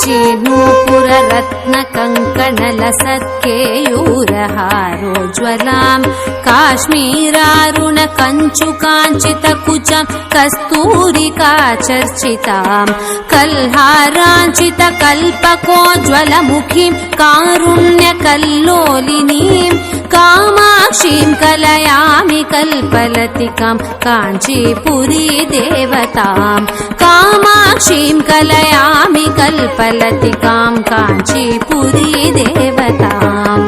काञ्चीनूपुररत्नकङ्कणलसत्केयूरहारोज्ज्वलाम् काश्मीरारुणकञ्चुकाञ्चितकुचम् कस्तूरिकाचर्चिताम् कल्हाराञ्चितकल्पकोज्ज्वलमुखीम् कारुण्यकल्लोलिनीम् कामाक्षीम् कलयामि कल्पलतिकाम् काञ्चीपुरी देवताम् कामाक्षीम् कलयामि कल्पलतिकाम् काञ्चीपुरी देवताम्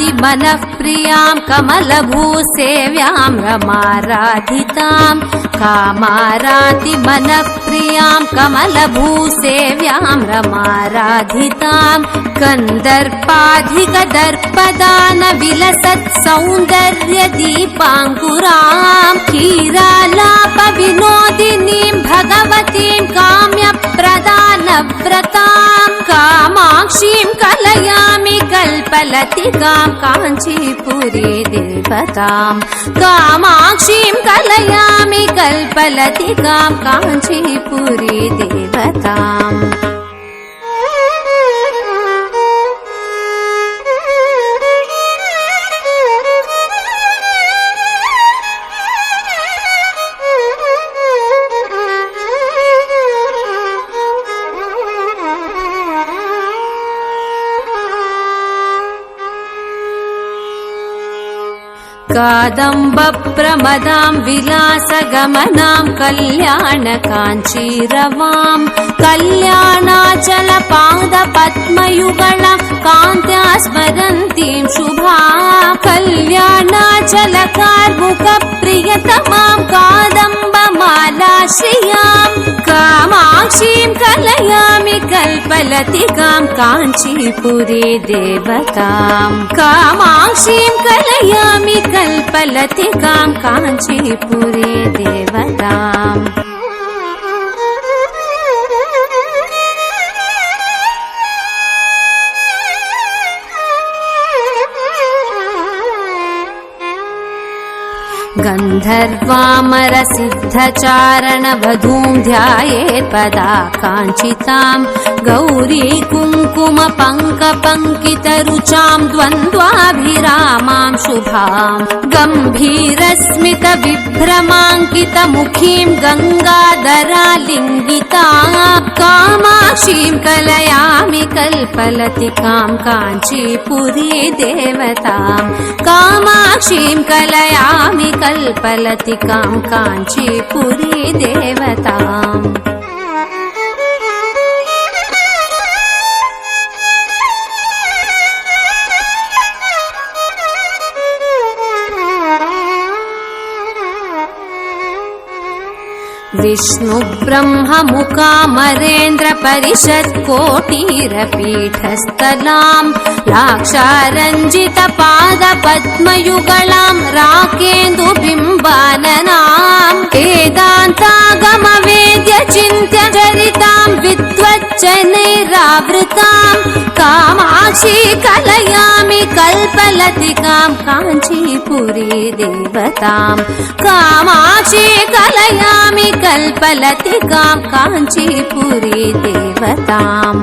कामाराधिमनःप्रियाम् कमलभूसेव्याम् रमाराधिताम् कामाराधिमनःप्रियाम् कमलभूसेव्याम् रमाराधिताम् कन्दर्पाधिकदर्पदानविलसत्सौन्दर्यदीपाङ्कुराम् क्षीरालापविनोदिनीम् भगवतीम् काम्यप्रदानव्रताम् कामाक्षीम् कलयामि कल्पलतिकाम् काञ्चीपुरी देवताम् कामाक्षीम् कलयामि कल्पलतिकाम् काञ्चीपुरी देवताम् कादम्बप्रमदाम् विलासगमनाम् कल्याणकाञ्चीरवाम् कल्याणाचलपादपद्मयुगळाम् कान्त्या स्मरन्तीम् शुभा कल्याणाचलकार्मुकप्रियतमाम् कादम्बमालाश्रियाम् कामाक्षीम् कलयामि कल्पलतिकाम् काञ्चीपुरी देवताम् कामाक्षीम् कलयामि कल्पलतिकाम् काञ्चीपुरी देवताम् गन्धर्वामरसिद्धचारणवधूम् ध्यायेत् पदा काञ्चिताम् गौरी कुङ्कुमपङ्कपङ्कितरुचाम् द्वन्द्वाभिरामाम् शुभाम् गम्भीरस्मितविभ्रमाङ्कितमुखीम् गङ्गाधरालिङ्गिताम् कामाक्षीम् कलयामि कल्पलतिकाम् काञ्चीपुरी देवताम् कामाक्षीम् कलयामि कल्पलतिकाम् काञ्चीपुरी देवताम् विष्णुब्रह्ममुकामरेन्द्रपरिषत्कोटीरपीठस्थलाम् लाक्षारञ्जितपादपद्मयुगळाम् राकेन्दुबिम्बाननाम् वेदान्तागमवेद्यचिन्त्यचरिताम् विद्वज्जनैरावृताम् कामाक्षी कलयामि कल्पलतिकाम् काञ्चीपुरी देवताम् कामाक्षी कलयामि कल्पलतिकाम् काञ्चीपुरी देवताम्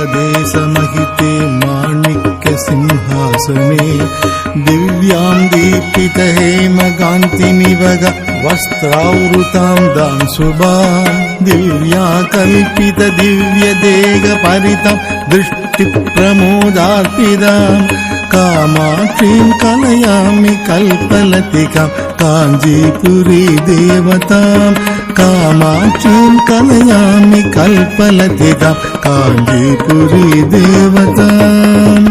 माकन्तद्रुममूलदेशमहिते माणिक्यसिंहासने दिव्यां दीपितहेमकान्तिनिवग वस्त्रावृतां दां शुभां दिव्या कल्पितदिव्यदेहपरितं दृष्टिप्रमोदार्पिताम् कामाक्षीं कलयामि कल्पलतिकां काञ्चीपुरी देवताम् कामाक्षीं कलयामि कल्पलतिकां काञ्चीपुरी देवताम्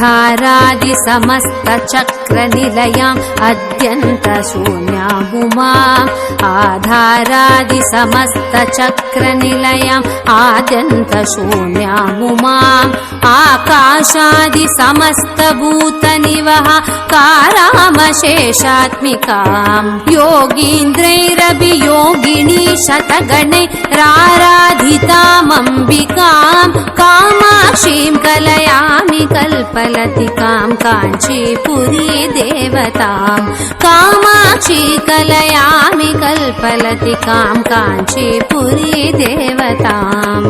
आधारादि समस्त चक्र निलयाम् अद्यन्त शून्याम् उमाम् आधारादि समस्त चक्र निलयाम् आद्यन्त शून्याम् उमाम् आकाशादि समस्त भूत निवहकारामशेषात्मिकाम् योगीन्द्रैरभियोगिनी शतगणैराराधितामम्बिकाम् कामाक्षीं कलयामि कल्पलतिकाम् काञ्चीपुरी देवताम् कामाक्षी कलयामि कल्पलतिकाम् काञ्चीपुरी देवताम्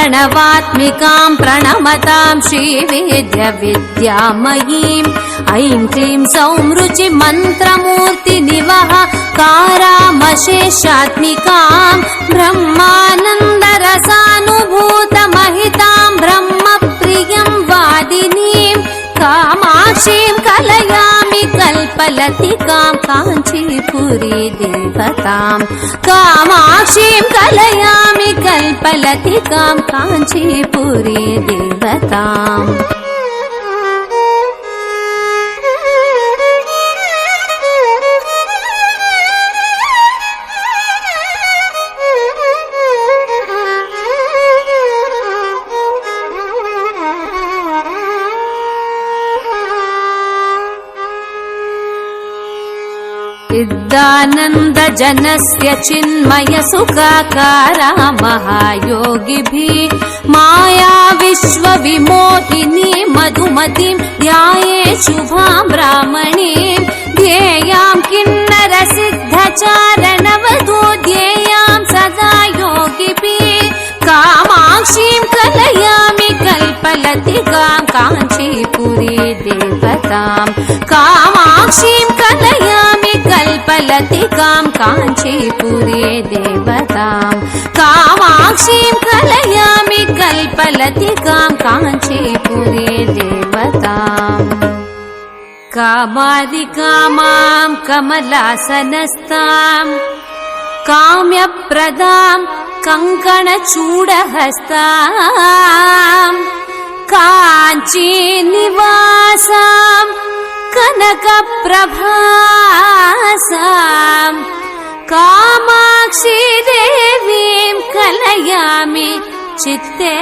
ह्रीङ्कारप्रणवात्मिकाम् प्रणमताम् श्रीवेद्यविद्यामयीम् ऐं क्लीं सौं रुचिमन्त्रमूर्तिनिवहकारामशेषात्मिकाम् ब्रह्मानन्दरसानुभूतमहिताम् ब्रह्मप्रियम् वादिनीम् कामाक्षीं कलयामि कल्पलतिकाम् काञ्चीपुरी देवताम् कामाक्षीं कलयामि कल्पलतिकाम् काञ्चीपुरी देवताम् सिद्धानन्दजनस्य चिन्मय सुखाकारा महायोगिभिः माया विश्वविमोहिनी मधुमतीं ध्याये शुभां ब्राह्मणीं ध्येयां किन्नरसिद्धचारणवधू ध्येयां सदा योगिभिः कामाक्षीं कलयामि कल्पलतिकाम् काञ्चीपुरी देवताम् कामाक्षीं कलयामि कल्पलतिकाम् काञ्चीपुरी देवताम् कामाक्षीं कलयामि कल्पलतिकाम् काञ्चीपुरी देवताम् कामादिकामां कमलासनस्ताम् काम्यप्रदाम् कङ्कणचूडहस्ताम् काञ्चीनिवासाम् कनकप्रभासाम् कामाक्षी देवीं कलयामि चित्ते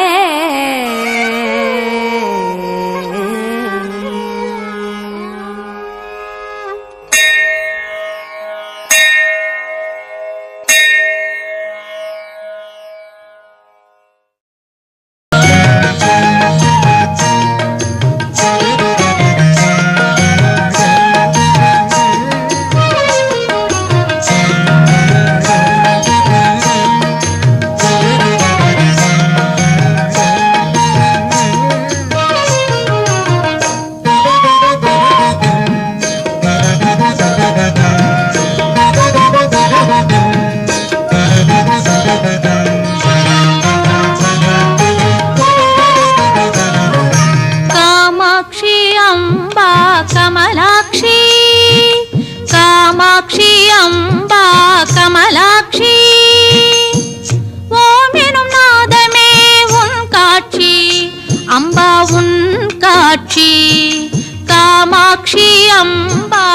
कामाक्षी अम्बा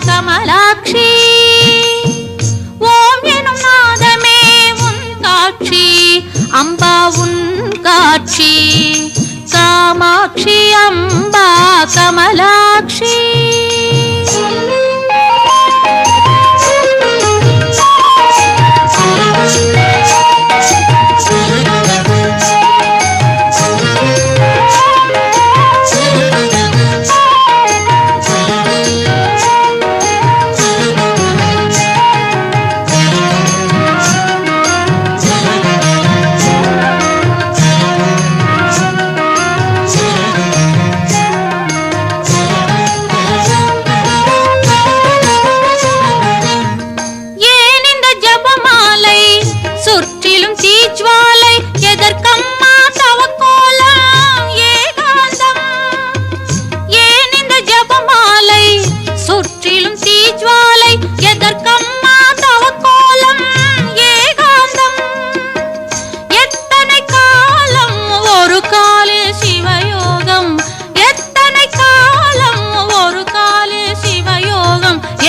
कमलाक्षी ओम एनुम नादमे उन काक्षी अम्बा उन काक्षी कामाक्षी अम्बा कमलाक्षी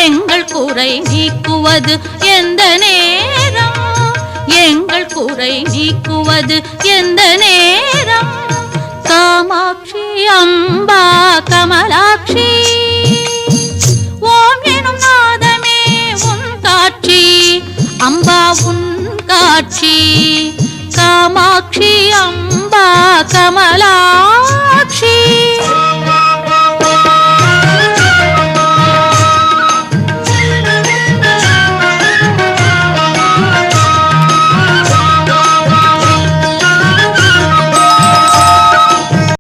எங்கள் குறை நீக்குவது எந்த நேரம், எங்கள் குறை நீக்குவது எந்த நேரம். காமாட்சி அம்பா கமலாட்சி, ஓம் எனும் நாதமே உன் காட்சி, அம்பா உன் காட்சி. காமாட்சி அம்பா கமலாட்சி.